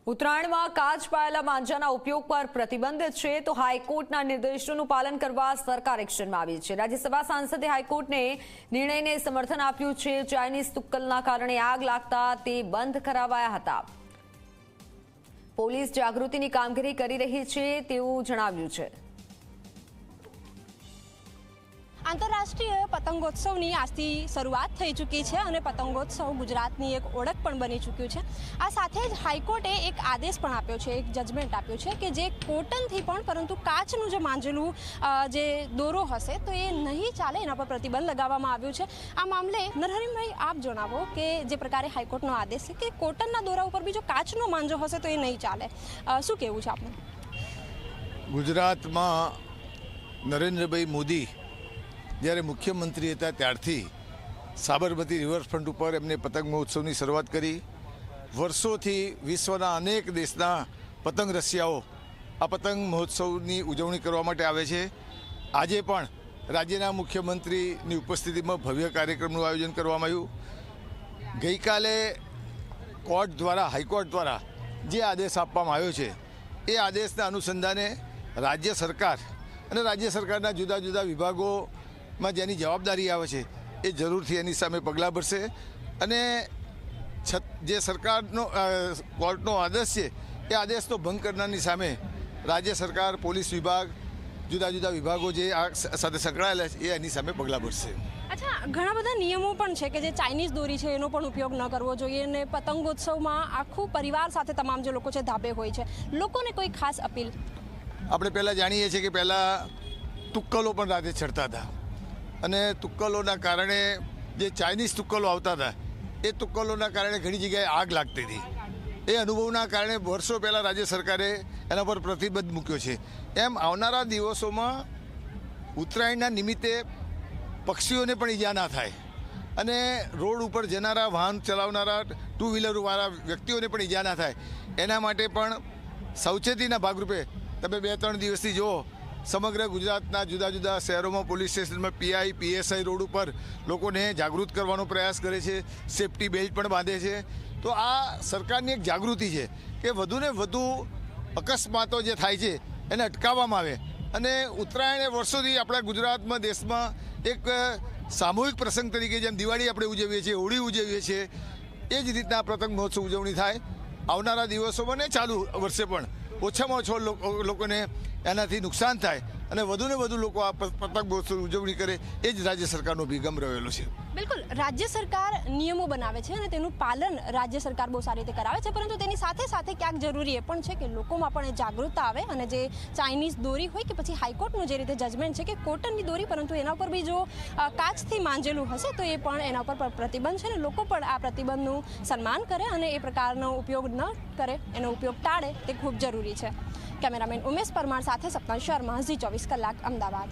ઉત્તરાયણમાં કાચ પાયેલા માંજાના ઉપયોગ પર પ્રતિબંધ છે તો હાઈકોર્ટના નિર્દેશોનું પાલન કરવા સરકાર એક્શનમાં આવી છે। રાજ્યસભા સાંસદે હાઈકોર્ટને નિર્ણયને સમર્થન આપ્યું છે। ચાઇનીઝ તુક્કલના કારણે આગ લાગતા તે બંધ કરાવાયા હતા। પોલીસ જાગૃતિની કામગીરી કરી રહી છે તેવું જણાવ્યું છે। आंतरराष्ट्रीय पतंगोत्सवनी આજથી શરૂઆત થઈ ચૂકી છે અને પતંગોત્સવ ગુજરાતની એક ઓળખ પણ બની ચૂક્યું છે। આ સાથે જ હાઈકોર્ટે એક આદેશ પણ આપ્યો છે, એક જજમેન્ટ આપ્યું છે કે જે કોટનથી પણ પરંતુ કાચનું જે માંજેલું જે દોરો હશે તો એ નહીં ચાલે, એના પર પ્રતિબંધ લગાવવામાં આવ્યું છે। આ મામલે નરહરીભાઈ આપ જણાવો કે જે પ્રકારે હાઈકોર્ટનો આદેશ છે કે કોટનના દોરા ઉપર બી જો કાચનો માંજો હશે તો એ નહીં ચાલે, શું કહેવું છે આપનું? ગુજરાતમાં નરેન્દ્રભાઈ મોદી જ્યારે મુખ્યમંત્રી હતા ત્યારથી સાબરમતી રિવરફ્રન્ટ ઉપર એમને પતંગ મહોત્સવની શરૂઆત કરી। વર્ષોથી વિશ્વના અનેક દેશના પતંગ રસિયાઓ આ પતંગ મહોત્સવની ઉજવણી કરવા માટે આવે છે। આજે પણ રાજ્યના મુખ્યમંત્રીની ઉપસ્થિતિમાં ભવ્ય કાર્યક્રમનું આયોજન કરવામાં આવ્યું। ગઈકાલે કોર્ટ દ્વારા, હાઈકોર્ટ દ્વારા જે આદેશ આપવામાં આવ્યો છે એ આદેશના અનુસંધાને રાજ્ય સરકાર અને રાજ્ય સરકારના જુદા જુદા વિભાગોમાં જેની જવાબદારી આવે છે એ જરૂરથી એની સામે પગલાં ભરશે અને જે સરકારનો કોર્ટનો આદેશ છે એ આદેશનો ભંગ કરનારની સામે રાજ્ય સરકાર, પોલીસ વિભાગ, જુદા જુદા વિભાગો જે આ સાથે સંકળાયેલા છે એ એની સામે પગલાં ભરશે। અચ્છા, ઘણા બધા નિયમો પણ છે કે જે ચાઇનીઝ દોરી છે એનો પણ ઉપયોગ ન કરવો જોઈએ અને પતંગોત્સવમાં આખું પરિવાર સાથે તમામ જે લોકો છે ધાબે હોય છે, લોકોને કોઈ ખાસ અપીલ? આપણે પહેલાં જાણીએ છીએ કે પહેલાં તુક્કલો પણ રાતે ચડતા હતા અને તુક્કલોના કારણે જે ચાઇનીઝ તુક્કલો આવતા હતા એ તુક્કલોના કારણે ઘણી જગ્યાએ આગ લાગતી હતી। એ અનુભવના કારણે વર્ષો પહેલાં રાજ્ય સરકારે એના પર પ્રતિબંધ મૂક્યો છે। એમ આવનારા દિવસોમાં ઉત્તરાયણના નિમિત્તે પક્ષીઓને પણ ઈજા ના થાય અને રોડ ઉપર જનારા, વાહન ચલાવનારા, ટુ વ્હીલરવાળા વ્યક્તિઓને પણ ઈજા ના થાય એના માટે પણ સાવચેતીના ભાગરૂપે તમે 2-3 દિવસથી જુઓ સમગ્ર ગુજરાતના જુદા જુદા શહેરોમાં પોલીસ સ્ટેશનમાં પીઆઈ, પીએસઆઈ રોડ ઉપર લોકોને જાગૃત કરવાનો પ્રયાસ કરે છે, સેફટી બેલ્ટ પણ બાંધે છે। તો આ સરકારની એક જાગૃતિ છે કે વધુને વધુ અકસ્માતો જે થાય છે એને અટકાવવામાં આવે અને ઉત્તરાયણ એ વર્ષોથી આપણા ગુજરાતમાં, દેશમાં એક સામૂહિક પ્રસંગ તરીકે જેમ દિવાળી આપણે ઉજવીએ છીએ, હોળી ઉજવીએ છીએ, એ જ રીતના પતંગ મહોત્સવ ઉજવણી થાય આવનારા દિવસોમાં ને ચાલુ વર્ષે પણ ઓછામાં ઓછો લોકોને એનાથી નુકસાન થાય અને વધુને વધુ લોકો આ પતંગ મહોત્સવ ઉજવણી કરે એ જ રાજ્ય સરકારનો અભિગમ રહેલો છે। બિલકુલ, રાજ્ય સરકાર નિયમો બનાવે છે અને તેનું પાલન રાજ્ય સરકાર બહુ સારી રીતે કરાવે છે, પરંતુ તેની સાથે સાથે ક્યાંક જરૂરી એ પણ છે કે લોકોમાં પણ જાગૃતતા આવે અને જે ચાઇનીઝ દોરી હોય કે પછી હાઈકોર્ટનું જે રીતે જજમેન્ટ છે કે કોટનની દોરી પરંતુ એના ઉપર બી જો કાચથી માંજેલું હશે તો એ પણ એના ઉપર પ્રતિબંધ છે અને લોકો પણ આ પ્રતિબંધનું સન્માન કરે અને એ પ્રકારનો ઉપયોગ ન કરે, એનો ઉપયોગ ટાળે તે ખૂબ જરૂરી છે। કેમેરામેન ઉમેશ પરમાર સાથે સપના શર્મા, ઝી 24 કલાક, અમદાવાદ।